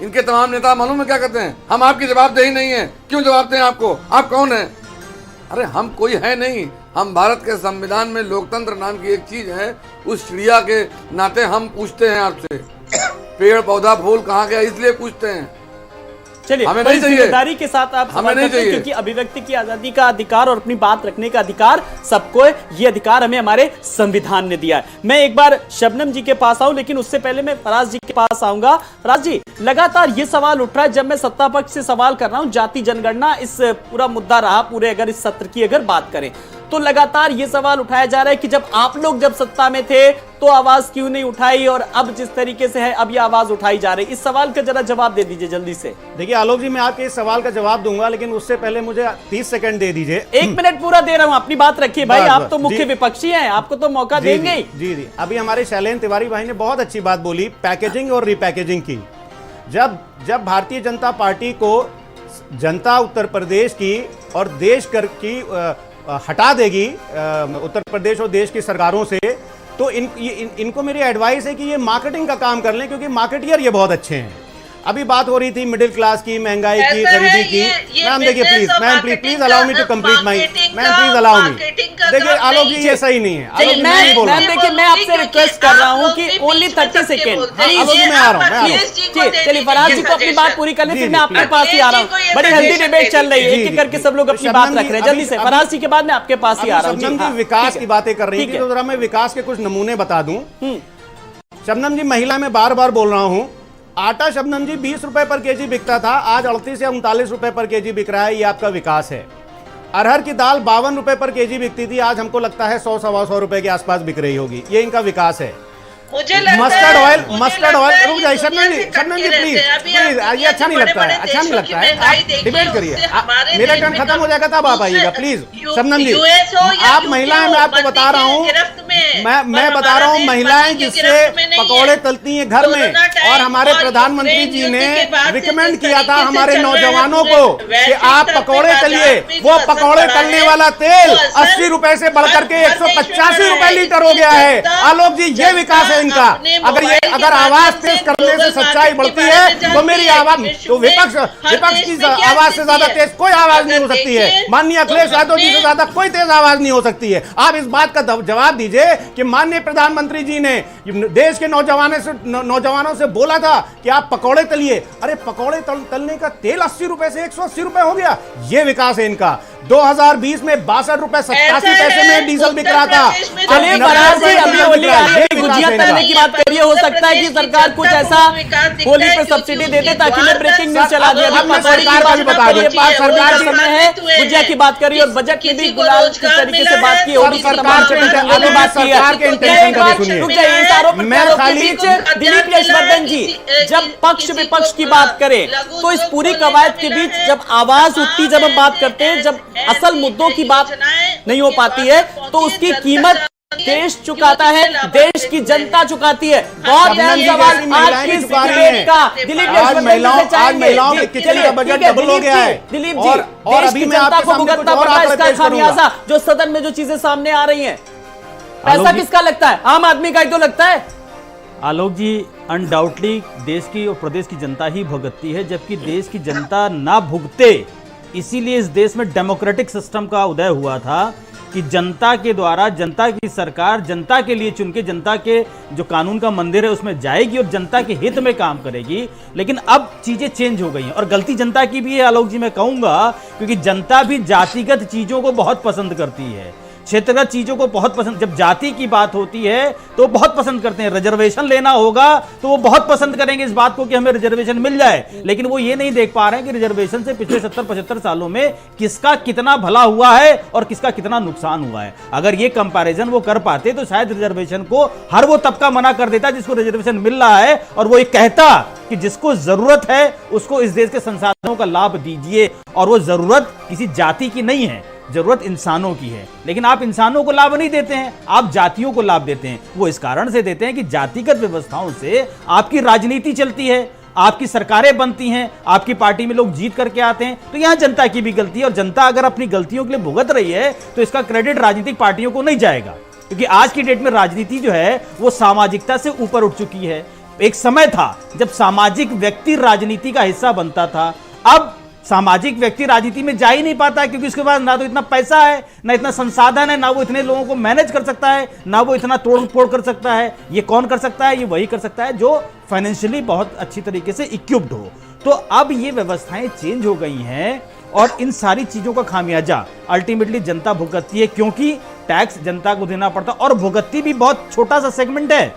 इनके तमाम नेता मालूम है क्या कहते हैं, हम आपकी जवाबदेही नहीं है। क्यों जवाब दें आपको, आप कौन हैं? अरे हम कोई है नहीं, हम भारत के संविधान में लोकतंत्र नाम की एक चीज है, उस चिड़िया के नाते हम पूछते हैं आपसे, पेड़ पौधा फूल कहाँ गया, इसलिए पूछते हैं। चलिए, हमें नहीं चाहिए, जिम्मेदारी के साथ आप हमें नहीं चाहिए, क्योंकि अभिव्यक्ति की आजादी का अधिकार और अपनी बात रखने का अधिकार सबको, ये अधिकार हमें हमारे संविधान ने दिया है। मैं एक बार शबनम जी के पास आऊं, लेकिन उससे पहले मैं फराज जी के पास आऊंगा। फराज जी, लगातार ये सवाल उठ रहा है, जब मैं सत्ता पक्ष से सवाल कर रहा हूं, जाति जनगणना इस पूरा मुद्दा रहा, पूरे अगर इस सत्र की अगर बात करें तो लगातार ये सवाल उठाया जा रहा है कि जब आप लोग जब सत्ता में थे तो आवाज क्यों नहीं उठाई, और अब जिस तरीके से है अब ये आवाज उठाई जा रही। इस सवाल का जरा जवाब दे दीजिए जल्दी से। देखिए आलोक जी, मैं आपके इस सवाल का जवाब दूंगा, लेकिन उससे पहले मुझे 30 सेकंड दे दीजिए। 1 मिनट पूरा दे रहा हूं, अपनी बात रखिए भाई, आप तो मुख्य विपक्षी हैं, आपको तो मौका देंगे। जी, अभी हमारे शैलेंद्र तिवारी भाई ने बहुत अच्छी बात बोली, पैकेजिंग और रिपैकेजिंग की। जब भारतीय जनता पार्टी को जनता उत्तर प्रदेश की और देश कर की हटा देगी, उत्तर प्रदेश और देश की सरकारों से, तो इनको मेरी एडवाइस है कि ये मार्केटिंग का काम कर लें, क्योंकि मार्केटियर ये बहुत अच्छे हैं। अभी बात हो रही थी मिडिल क्लास की, महंगाई की, गरीबी की। मैम देखिए please, ma'am please allow me to complete my, ma'am please allow me. देखिए आलोक जी, ये सही नहीं है। देखिए मैं आपसे रिक्वेस्ट कर रहा हूँ कि ओनली 30 सेकेंड। आलोक जी मैं आ रहा हूँ। चलिए फराज जी को अपनी बात पूरी करने, फिर मैं आपके पास ही आ रहा हूँ। बड़ी हेल्दी डिबेट चल रही है, एक एक करके सब लोग अपनी बात रख रहे हैं। जल्दी से फराज जी के बाद मैं आपके पास ही आ रहा हूँ। शबनम जी विकास की बातें कर रही थी, तो जरा मैं विकास के कुछ नमूने बता दूं। शबनम जी, महिला में बार बार बोल रहा हूं, आटा शबनम जी 20 रुपए पर केजी बिकता था, आज 38 या 39 रुपए पर केजी बिक रहा है। ये आपका विकास है। अरहर की दाल 52 रुपए पर केजी बिकती थी, आज हमको लगता है 100-125 रुपए के आसपास बिक रही होगी। ये इनका विकास है। मस्टर्ड ऑयल रुक जाइए शबनम जी प्लीज, ये अच्छा नहीं लगता है, अच्छा नहीं लगता है। आप डिबेट करिए, मेरा टर्न खत्म हो जाएगा तब आप आइएगा प्लीज। शबनम जी, आप महिलाएं, मैं आपको बता रहा हूँ, मैं बता रहा हूँ, महिलाएं जिससे पकौड़े तलती हैं घर में, और हमारे प्रधानमंत्री जी ने रिकमेंड किया था हमारे नौजवानों को कि आप पकौड़े तलिए। वो पकौड़े तलने वाला तेल 80 रुपए से बढ़कर के 185 रुपए लीटर हो गया है। आलोक जी, ये विकास है इनका। अगर आवाज तेज करने से सच्चाई बढ़ती है तो मेरी आवाज, तो विपक्ष की आवाज से ज्यादा तेज कोई आवाज नहीं हो सकती है। माननीय अखिलेश यादव जी से ज्यादा कोई तेज आवाज नहीं हो सकती है। आप इस बात का जवाब दीजिए कि माननीय प्रधानमंत्री जी ने देश के नौजवानों से बोला था कि आप पकौड़े तलिए। अरे पकौड़े तलने का तेल 80 रुपए से 180 रुपए हो गया। ये विकास है इनका। 2020 में 62 रुपए 87 पैसे में डीजल बिक रहा था। चलिए फराज जी, अभी होली आ रही है, गुजिया तलने की बात करिए। हो सकता है कि सरकार कुछ ऐसा होली पे सब्सिडी दे दे ताकि मैं ब्रेकिंग न्यूज चला दिया। सरकार का भी बता दीजिए, सरकार का समय है, गुजिया की बात करी और बजट में भी गुलाल किस तरीके से बात की, होली की तमाम सरकार के इंटेंशन का भी सुनिए। मैं खाली दिलीप यशवर्धन जी, जब पक्ष विपक्ष की बात करें तो इस पूरी कवायद के बीच जब आवाज उठती, जब हम बात करते हैं, जब असल मुद्दों की बात नहीं हो पाती है, तो उसकी कीमत देश चुकाता है, देश की जनता चुकाती है। बहुत अहम सवाल आज की डिबेट का दिलीप महिलाओं के किचन का बजट डबल हो गया है। दिलीप जी, और अभी मैं आपको भुगतना पड़ रहा है इसका खामियाजा, जो सदन में जो चीजें सामने आ रही हैं। पैसा किसका लगता है? आम आदमी का ही तो लगता है। आलोक जी, अनडाउटली देश की और प्रदेश की जनता ही भुगतती है, जबकि देश की जनता ना भुगते। इसीलिए इस देश में डेमोक्रेटिक सिस्टम का उदय हुआ था कि जनता के द्वारा, जनता की सरकार जनता के लिए चुन के जनता के जो कानून का मंदिर है उसमें जाएगी और जनता के हित में काम करेगी। लेकिन अब चीजें चेंज हो गई हैं और गलती जनता की भी है आलोक जी, मैं कहूंगा, क्योंकि जनता भी जातिगत चीजों को बहुत पसंद करती है, क्षेत्रगत चीजों को बहुत पसंद। जब जाति की बात होती है तो बहुत पसंद करते हैं। रिजर्वेशन लेना होगा तो वो बहुत पसंद करेंगे इस बात को कि हमें रिजर्वेशन मिल जाए, लेकिन वो ये नहीं देख पा रहे हैं कि रिजर्वेशन से पिछले 70-75 सालों में किसका कितना भला हुआ है और किसका कितना नुकसान हुआ है। अगर ये कंपैरिजन वो कर पाते तो शायद रिजर्वेशन को हर वो तबका मना कर देता जिसको रिजर्वेशन मिल रहा है, और वो ये कहता कि जिसको जरूरत है उसको इस देश के संसाधनों का लाभ दीजिए। और वो जरूरत किसी जाति की नहीं है, जरूरत इंसानों की है। लेकिन आप इंसानों को लाभ नहीं देते हैं, आप जातियों को लाभ देते हैं। वो इस कारण से देते हैं कि जातिगत व्यवस्थाओं से आपकी राजनीति चलती है। आपकी सरकारें बनती हैं, आपकी पार्टी में लोग जीत करके आते हैं, तो यहां जनता की भी गलती है। और जनता अगर अपनी गलतियों के लिए भुगत रही है तो इसका क्रेडिट राजनीतिक पार्टियों को नहीं जाएगा, क्योंकि आज की डेट में राजनीति जो है वो सामाजिकता से ऊपर उठ चुकी है। एक समय था जब सामाजिक व्यक्ति राजनीति का हिस्सा बनता था, अब सामाजिक व्यक्ति राजनीति में जा ही नहीं पाता, क्योंकि उसके पास ना तो इतना पैसा है, ना इतना संसाधन है, ना वो इतने लोगों को मैनेज कर सकता है, ना वो इतना तोड़ फोड़ कर सकता है। ये कौन कर सकता है? ये वही कर सकता है जो फाइनेंशियली बहुत अच्छी तरीके से इक्विप्ड हो। तो अब ये व्यवस्थाएं चेंज हो गई हैं और इन सारी चीजों का खामियाजा अल्टीमेटली जनता भुगतती है, क्योंकि टैक्स जनता को देना पड़ता और भुगतती भी बहुत छोटा सा सेगमेंट है।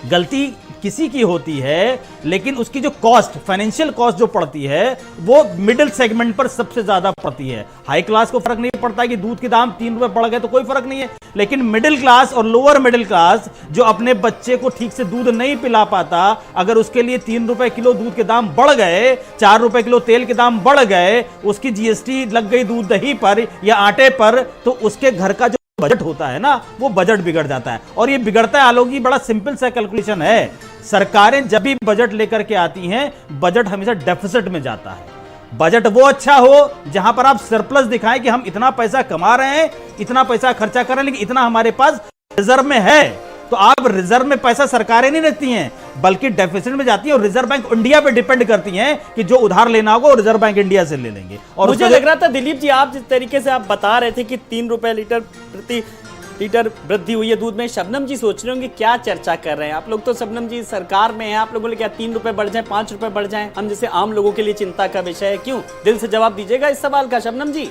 गलती किसी की होती है, लेकिन उसकी जो कॉस्ट, फाइनेंशियल कॉस्ट जो पड़ती है वो मिडिल सेगमेंट पर सबसे ज्यादा पड़ती है। हाई क्लास को फर्क नहीं पड़ता कि दूध के दाम 3 रुपए बढ़ गए तो कोई फर्क नहीं है, लेकिन मिडिल क्लास और लोअर मिडिल क्लास जो अपने बच्चे को ठीक से दूध नहीं पिला पाता, अगर उसके लिए 3 रुपए किलो दूध के दाम बढ़ गए, 4 रुपए किलो तेल के दाम बढ़ गए, उसकी जीएसटी लग गई दूध दही पर या आटे पर, तो उसके घर का जो बजट होता है ना, वो बजट बिगड़ जाता है। और ये बिगड़ता है आलोक जी, बड़ा सिंपल सा कैलकुलेशन है। सरकारें जब भी बजट लेकर के आती हैं, बजट हमेशा डेफिसिट में जाता है। बजट वो अच्छा हो जहां पर आप सरप्लस दिखाएं कि हम इतना पैसा कमा रहे हैं, इतना पैसा खर्चा कर रहे हैं, लेकिन इतना हमारे पास रिजर्व में है। तो आप रिजर्व में पैसा सरकारें नहीं रखती हैं, बल्कि डेफिसिट में जाती है, और रिजर्व बैंक इंडिया पे डिपेंड करती हैं कि जो उधार लेना होगा वो रिजर्व बैंक इंडिया से ले लेंगे। और मुझे लग रहा था दिलीप जी, आप जिस तरीके से आप बता रहे थे कि 3 रुपए लीटर प्रति लीटर वृद्धि हुई है दूध में, शबनम जी सोच रहे होंगे क्या चर्चा कर रहे हैं आप लोग। तो शबनम जी सरकार में है, आप लोगों ने क्या 3 रुपए बढ़ जाए, 5 रुपए बढ़ जाए, हम जैसे आम लोगों के लिए चिंता का विषय है? क्यों? दिल से जवाब दीजिएगा इस सवाल का शबनम जी।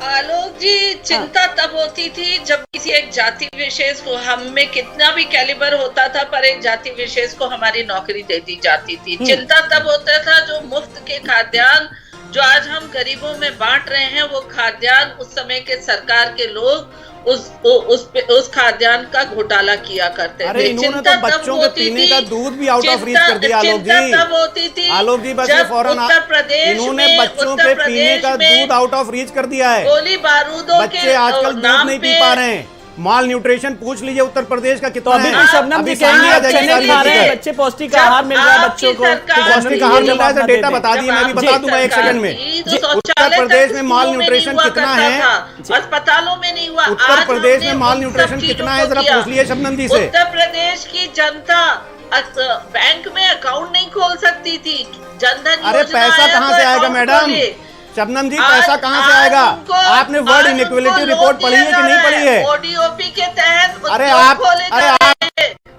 आलोक जी, चिंता तब होती थी जब किसी एक जाति विशेष को, हम में कितना भी कैलिबर होता था पर एक जाति विशेष को हमारी नौकरी दे दी जाती थी। चिंता तब होता था जो मुफ्त के खाद्यान्न जो आज हम गरीबों में बांट रहे हैं, वो खाद्यान्न उस समय के सरकार के लोग उस खाद्यान्न का घोटाला किया करते थे। इन्होंने तो बच्चों के पीने का दूध भी आउट ऑफ रीच कर दिया आलोक जी। तब होती थी आलोक जी, बस फौरन उत्तर प्रदेश इन्होंने बच्चों के पीने का दूध आउट ऑफ रीच कर दिया है। गोली बारूदों के बच्चे आजकल दूध नहीं पी पा रहे हैं। माल न्यूट्रिशन पूछ लीजिए उत्तर प्रदेश का कितना है। तो शबनम जी कहेंगे चने खा रहे हैं बच्चे, पौष्टिक आहार मिल रहा है बच्चों को, पौष्टिक आहार मिल रहा है, डेटा बता दिए, मैं भी बता दूंगा 1 सेकंड में। उत्तर प्रदेश में माल न्यूट्रिशन कितना है, अस्पतालों में नहीं हुआ। उत्तर प्रदेश में माल न्यूट्रिशन कितना है, जरा पूछ लिए शबनम जी से। उत्तर प्रदेश की जनता बैंक में अकाउंट नहीं खोल सकती थी, जनधन। अरे पैसा कहाँ से आएगा मैडम? शबनम जी, पैसा कहाँ से आएगा? आपने वर्ड इनइक्वालिटी रिपोर्ट पढ़ी है कि नहीं पढ़ी है? ओडीओपी के तहत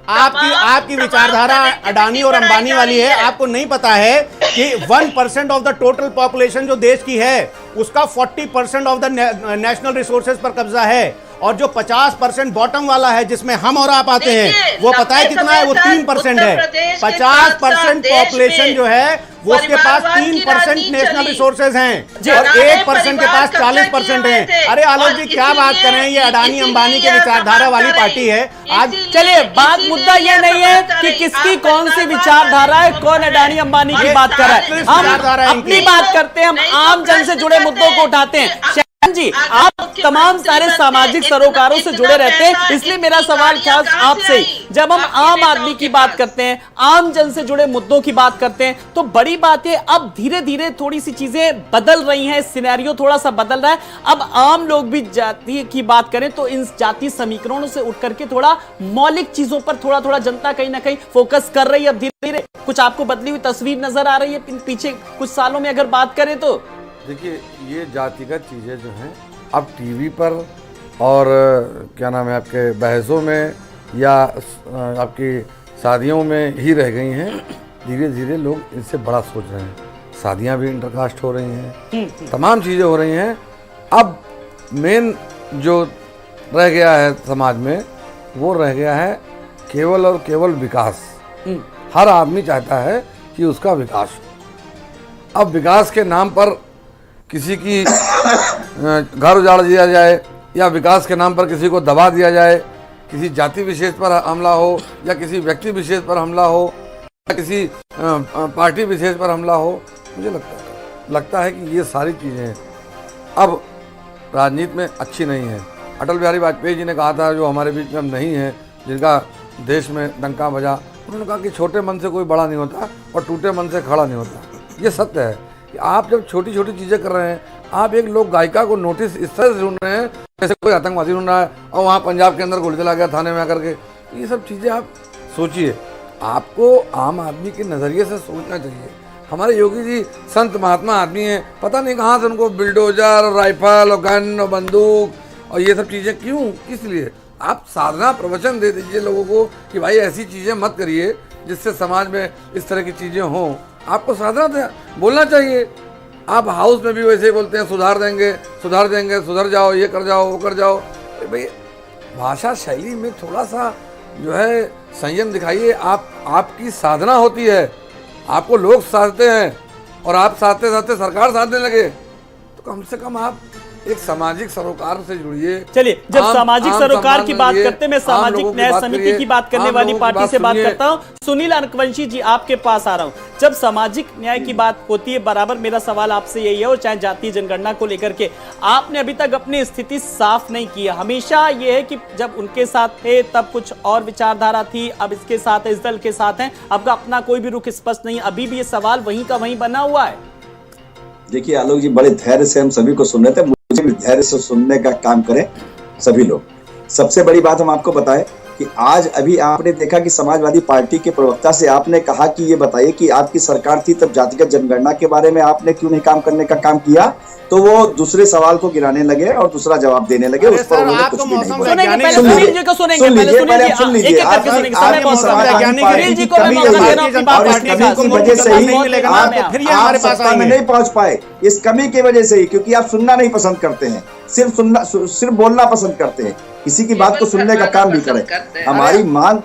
आपकी विचारधारा अडानी और अंबानी वाली है। आपको नहीं पता है कि 1% ऑफ द टोटल पॉपुलेशन जो देश की है उसका 40% ऑफ द नेशनल रिसोर्सेज पर कब्जा है, और जो 50% बॉटम वाला है जिसमें हम और आप आते हैं, वो पता है कितना है? वो 3% है। 50% पॉपुलेशन जो है वो उसके पास 3% नेशनल रिसोर्सेज हैं और 1% के पास 40% हैं। अरे आलोक जी, क्या बात कर रहे हैं? ये अडानी अंबानी के विचारधारा वाली पार्टी है। आज चलिए, बात मुद्दा ये नहीं है कि किसकी कौन सी विचारधारा है, कौन अडानी अंबानी की बात कर रहा है। हम अपनी बात करते हैं, हम आम जन से जुड़े मुद्दों को उठाते हैं। जी, आप तमाम सारे सामाजिक सरोकारों से जुड़े रहते हैं, इसलिए मेरा सवाल खास आपसे, जब हम आम आदमी की बात करते हैं, आम जन से जुड़े मुद्दों की बात करते हैं, तो बड़ी बात है अब धीरे धीरे थोड़ी सी चीजें बदल रही हैं, सिनेरियो थोड़ा सा बदल रहा है। अब आम लोग भी जाति की बात करें तो इन जाति समीकरणों से उठ करके थोड़ा मौलिक चीजों पर थोड़ा थोड़ा जनता कहीं ना कहीं फोकस कर रही है। अब धीरे धीरे कुछ आपको बदली हुई तस्वीर नजर आ रही है पीछे कुछ सालों में अगर बात करें तो? देखिए, ये जातिगत चीज़ें जो हैं अब टीवी पर और क्या नाम है आपके बहसों में या आपकी शादियों में ही रह गई हैं। धीरे धीरे लोग इनसे बड़ा सोच रहे हैं। शादियां भी इंटरकास्ट हो रही हैं, तमाम चीज़ें हो रही हैं। अब मेन जो रह गया है समाज में, वो रह गया है केवल और केवल विकास। हर आदमी चाहता है कि उसका विकास हो। अब विकास के नाम पर किसी की घर उजाड़ दिया जाए या विकास के नाम पर किसी को दबा दिया जाए, किसी जाति विशेष पर हमला हो या किसी व्यक्ति विशेष पर हमला हो या किसी पार्टी विशेष पर हमला हो, मुझे लगता है कि ये सारी चीज़ें अब राजनीति में अच्छी नहीं है। अटल बिहारी वाजपेयी जी ने कहा था, जो हमारे बीच में अब नहीं है, जिनका देश में डंका बजा, उन्होंने कहा कि छोटे मन से कोई बड़ा नहीं होता और टूटे मन से खड़ा नहीं होता। ये सत्य है कि आप जब छोटी छोटी चीज़ें कर रहे हैं, आप एक लोक गायिका को नोटिस इस तरह से सुन रहे हैं जैसे कोई आतंकवादी सुन रहा है और वहाँ पंजाब के अंदर गोली चला गया थाने में आकर के, ये सब चीज़ें आप सोचिए। आपको आम आदमी के नज़रिए से सोचना चाहिए। हमारे योगी जी संत महात्मा आदमी हैं, पता नहीं कहाँ से उनको बिल्डोजर, राइफल और गन और बंदूक और ये सब चीज़ें क्यों, किस लिए? आप साधना प्रवचन दे दीजिए लोगों को कि भाई ऐसी चीज़ें मत करिए जिससे समाज में इस तरह की चीज़ें हों। आपको साधना बोलना चाहिए। आप हाउस में भी वैसे ही बोलते हैं सुधार देंगे, सुधर जाओ, ये कर जाओ, वो कर जाओ। भाई भाषा शैली में थोड़ा सा जो है संयम दिखाइए। आपकी साधना होती है, आपको लोग साधते हैं और आप साधते साधते सरकार साधने लगे, तो कम से कम आप एक सामाजिक सरोकार से जुड़िए। चलिए, जब सामाजिक सरोकार की बात करते हैं, मैं सामाजिक न्याय समिति की बात करने वाली पार्टी से बात करता हूं। सुनील अनकवंशी जी, आपके पास आ रहा हूं। जब सामाजिक न्याय की बात होती है, बराबर मेरा सवाल आपसे यही है, और चाहे जातीय जनगणना को लेकर के आपने अभी तक अपनी स्थिति साफ नहीं की है। हमेशा यह है कि जब उनके साथ थे तब कुछ और विचारधारा थी, अब इसके साथ, इस दल के साथ हैं, आपका अपना कोई भी रुख स्पष्ट नहीं, अभी भी ये सवाल वहीं का वहीं बना हुआ है। देखिए आलोक जी, बड़े धैर्य से हम सभी को सुन रहे थे, मुझे भी धैर्य से सुनने का काम करें सभी लोग। सबसे बड़ी बात हम आपको बताएं कि आज अभी आपने देखा कि समाजवादी पार्टी के प्रवक्ता से आपने कहा कि ये बताइए कि आपकी सरकार थी तब जातिगत जनगणना के बारे में आपने क्यों नहीं काम करने का काम किया, तो वो दूसरे सवाल को गिराने लगे और दूसरा जवाब देने लगे। उस पर उन्होंने कुछ भी नहीं बोला। सुन लीजिए, सुन लीजिए, कमी की वजह से ही आप सत्ता में नहीं पहुंच पाए, इस कमी की वजह से ही, क्योंकि आप सुनना नहीं पसंद करते हैं, सिर्फ बोलना पसंद करते हैं, किसी की बात को सुनने का काम भी करें। हमारी मांग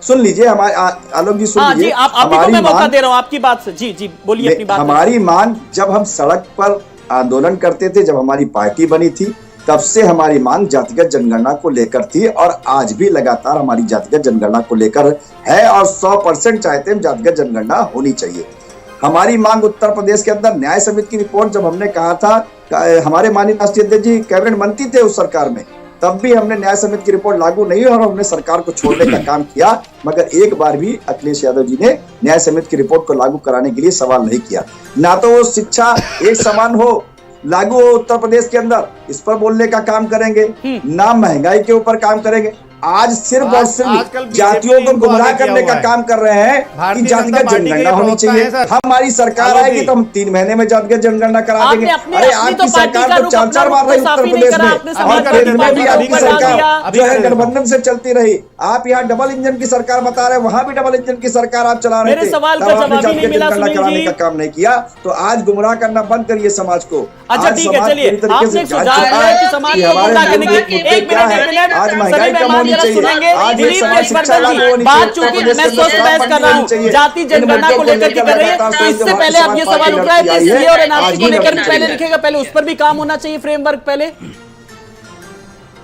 सुन लीजिए, हमारे आलोक जी सुन लीजिए, हमारी मैं मौका दे रहा हूं आपकी बात से। जी बोलिए अपनी बात। हमारी मांग, जब हम सड़क पर आंदोलन करते थे, जब हमारी पार्टी बनी थी, तब से हमारी मांग जातिगत जनगणना को लेकर थी और आज भी लगातार हमारी जातिगत जनगणना को लेकर है और 100% चाहते हैं जातिगत जनगणना होनी चाहिए। हमारी मांग उत्तर प्रदेश के अंदर न्याय समिति की रिपोर्ट, जब हमने कहा था, हमारे माननीय राष्ट्रीय अध्यक्ष जी कैबिनेट मंत्री थे उस सरकार में, तब भी हमने न्याय समिति की रिपोर्ट लागू नहीं हुई और हमने सरकार को छोड़ने का काम किया, मगर एक बार भी अखिलेश यादव जी ने न्याय समिति की रिपोर्ट को लागू कराने के लिए सवाल नहीं किया। ना तो वो शिक्षा एक समान हो, लागू हो उत्तर प्रदेश के अंदर, इस पर बोलने का काम करेंगे, ना महंगाई के ऊपर काम करेंगे। आज सिर्फ और सिर्फ जातियों को गुमराह करने का काम कर रहे हैं कि जातिगत जनगणना होनी चाहिए। हमारी सरकार आएगी तो हम 3 महीने में जातिगत जनगणना करा देंगे। अरे आपकी सरकार तो 4 बार रही उत्तर प्रदेश में, और केंद्र में भी आपकी सरकार जो है गठबंधन से चलती रही। आप यहाँ डबल इंजन की सरकार बता रहे हैं, वहां भी डबल इंजन की सरकार आप चला रहे थे, तब आपने जातिगत जनगणना कराने का काम नहीं किया। तो आज गुमराह करना बंद करिए समाज को। अच्छा ठीक है, चलिए आपने सुझाव दिया कि समाज को गुमराह करने की, एक मिनट आज महंगाई कम होनी चाहिए, आज दिलीप केशवर्धन जी, बात चूंकि मैं स्वस्थ बहस कर रहा हूँ, जाति जनगणना को लेकर के कर रही है, तो इससे पहले अब ये सवाल उठ रहा है कि सीए और एनआरसी को लेकर भी पहले लिखेगा, पहले उस पर भी काम होना चाहिए, फ्रेमवर्क पहले।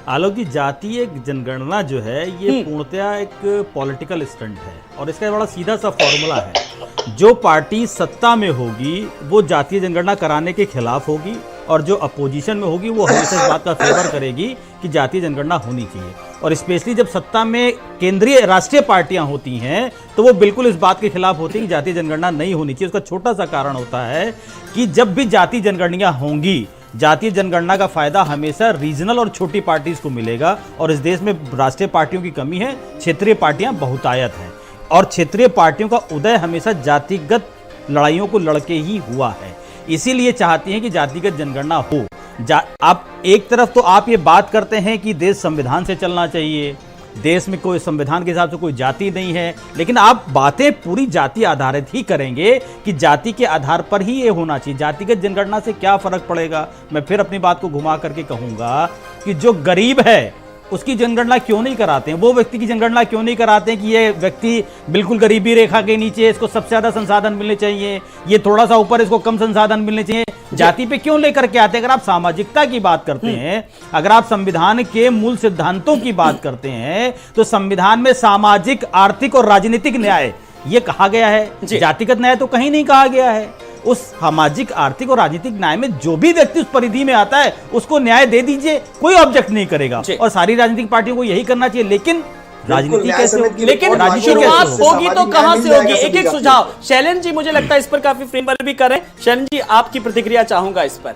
आलोक जी, जातीय जनगणना जो है ये पूर्णतया एक पॉलिटिकल स्टंट है और इसका बड़ा सीधा सा फॉर्मूला है। जो पार्टी सत्ता में होगी वो जातीय जनगणना कराने के खिलाफ होगी और जो अपोजिशन में होगी वो हमेशा इस बात का फेवर करेगी कि जातीय जनगणना होनी चाहिए। और स्पेशली जब सत्ता में केंद्रीय राष्ट्रीय पार्टियां होती हैं तो वो बिल्कुल इस बात के खिलाफ होती है कि जातीय जनगणना नहीं होनी चाहिए। उसका छोटा सा कारण होता है कि जब भी जातीय जनगणना होंगी, जातीय जनगणना का फायदा हमेशा रीजनल और छोटी पार्टीज को मिलेगा और इस देश में राष्ट्रीय पार्टियों की कमी है, क्षेत्रीय पार्टियां बहुतायत हैं और क्षेत्रीय पार्टियों का उदय हमेशा जातिगत लड़ाइयों को लड़के ही हुआ है। इसीलिए चाहती हैं कि जातिगत जनगणना हो। आप एक तरफ तो आप ये बात करते हैं कि देश संविधान से चलना चाहिए, देश में कोई संविधान के हिसाब से कोई जाति नहीं है, लेकिन आप बातें पूरी जाति आधारित ही करेंगे कि जाति के आधार पर ही ये होना चाहिए। जातिगत जनगणना से क्या फर्क पड़ेगा? मैं फिर अपनी बात को घुमा करके कहूंगा कि जो गरीब है उसकी जनगणना क्यों नहीं कराते हैं, वो व्यक्ति की जनगणना क्यों नहीं कराते हैं कि ये व्यक्ति बिल्कुल गरीबी रेखा के नीचे, इसको सबसे ज्यादा संसाधन मिलने चाहिए, ये थोड़ा सा ऊपर, इसको कम संसाधन मिलने चाहिए। जाति पे क्यों लेकर के आते हैं? अगर आप सामाजिकता की बात करते हैं, अगर आप संविधान के मूल सिद्धांतों की बात करते हैं, तो संविधान में सामाजिक, आर्थिक और राजनीतिक न्याय ये कहा गया है, जातिगत न्याय तो कहीं नहीं कहा गया है। उस सामाजिक, आर्थिक और राजनीतिक न्याय में जो भी व्यक्ति उस परिधि में आता है उसको न्याय दे दीजिए, कोई ऑब्जेक्ट नहीं करेगा और सारी राजनीतिक पार्टियों को यही करना चाहिए। लेकिन राजनीति कैसे होगी? लेकिन शुरुआत होगी तो कहां से होगी? एक एक सुझाव शैलेंद्र जी, मुझे लगता है इस पर काफी फ्रेमवर्क भी करें। शैलेंद्र जी, आपकी प्रतिक्रिया चाहूंगा इस पर।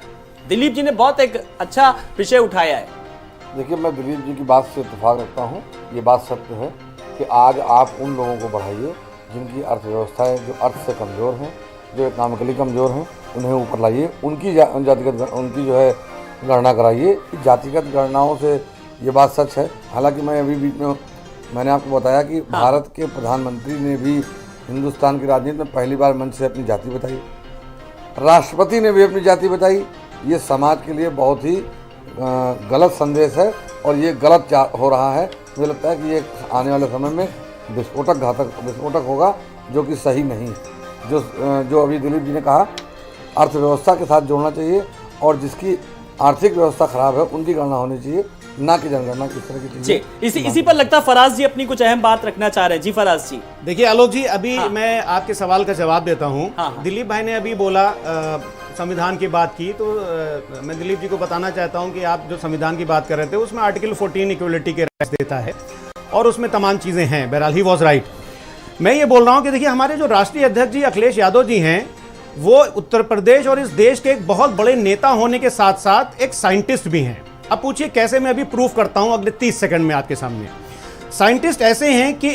दिलीप जी ने बहुत एक अच्छा विषय उठाया है। देखिए, मैं दिलीप जी की बात से इत्तेफाक रखता हूँ। ये बात सत्य है कि आज आप उन लोगों को बढ़ाइए जिनकी अर्थव्यवस्थाएं जो अर्थ से कमज़ोर हैं, जो इकनॉमिकली कमज़ोर हैं, उन्हें ऊपर लाइए। उनकी उनकी जो है गणना कराइए। जातिगत गणनाओं से ये बात सच है। हालांकि मैं अभी बीच में मैंने आपको बताया कि भारत के प्रधानमंत्री ने भी हिंदुस्तान की राजनीति में पहली बार मंच से अपनी जाति बताई, राष्ट्रपति ने भी अपनी जाति बताई। ये समाज के लिए बहुत ही गलत संदेश है और ये गलत हो रहा है। मुझे लगता है कि ये आने वाले समय में विस्फोटक होगा, जो कि सही नहीं। जो अभी दिलीप जी ने कहा, अर्थव्यवस्था के साथ जोड़ना चाहिए और जिसकी आर्थिक व्यवस्था खराब है उनकी गणना होनी चाहिए, ना कि जनगणना किस तरह की चीज़। इसी पर लगता है फराज जी अपनी कुछ अहम बात रखना चाह रहे हैं। जी फराज जी। देखिए आलोक जी, अभी मैं आपके सवाल का जवाब देता हूँ। दिलीप भाई ने अभी बोला संविधान की बात की, तो मैं दिलीप जी को बताना चाहता हूं कि आप जो संविधान की बात कर रहे थे उसमें आर्टिकल 14 इक्वलिटी के राइट्स देता है और उसमें तमाम चीज़ें हैं। बहरहाल ही वॉज राइट। मैं ये बोल रहा हूं कि देखिए, हमारे जो राष्ट्रीय अध्यक्ष जी अखिलेश यादव जी हैं, वो उत्तर प्रदेश और इस देश के एक बहुत बड़े नेता होने के साथ साथ एक साइंटिस्ट भी हैं। अब पूछिए कैसे? मैं अभी प्रूफ करता हूं अगले 30 सेकंड में आपके सामने। साइंटिस्ट ऐसे हैं कि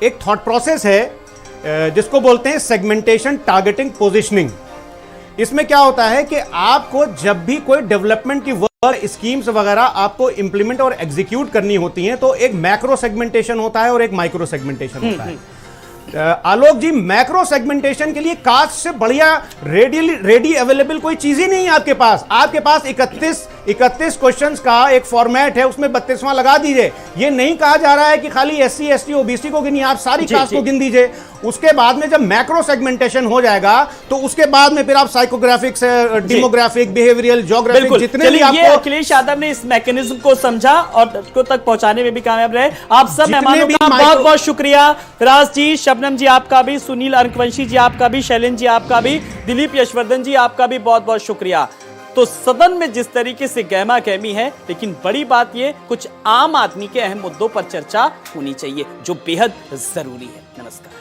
एक थॉट प्रोसेस है जिसको बोलते हैं सेगमेंटेशन, टारगेटिंग, पोजिशनिंग। इसमें क्या होता है कि आपको जब भी कोई डेवलपमेंट की वर्क स्कीम्स वगैरह आपको इंप्लीमेंट और एग्जीक्यूट करनी होती हैं, तो एक मैक्रो सेगमेंटेशन होता है और एक माइक्रो सेगमेंटेशन होता है। आलोक जी, मैक्रो सेगमेंटेशन के लिए कास्ट से बढ़िया रेडी अवेलेबल कोई चीज ही नहीं है आपके पास। आपके पास 31 क्वेश्चंस का एक फॉर्मेट है, उसमें 32वां लगा दीजिए। ये नहीं कहा जा रहा है कि खाली SC ST OBC को गिनिए, आप सारी कास्ट को गिन दीजिए। उसके बाद में जब मैक्रो सेगमेंटेशन हो जाएगा तो उसके बाद में फिर आप साइकोग्राफिक, डेमोग्राफिक, बिहेवियरल, ज्योग्राफिक, जितने भी आपको। अखिलेश यादव ने इस मैकेनिज्म को समझा और उसको तक पहुंचाने में भी कामयाब रहे। आप सब मेहमानों का बहुत बहुत शुक्रिया। राज जी, शबनम जी आपका भी, सुनील अर्कवंशी जी आपका भी, शैलेंद्र जी आपका भी, दिलीप यशवर्धन जी आपका भी बहुत बहुत शुक्रिया। तो सदन में जिस तरीके से गहमा गहमी है, लेकिन बड़ी बात ये, कुछ आम आदमी के अहम मुद्दों पर चर्चा होनी चाहिए जो बेहद जरूरी है। नमस्कार।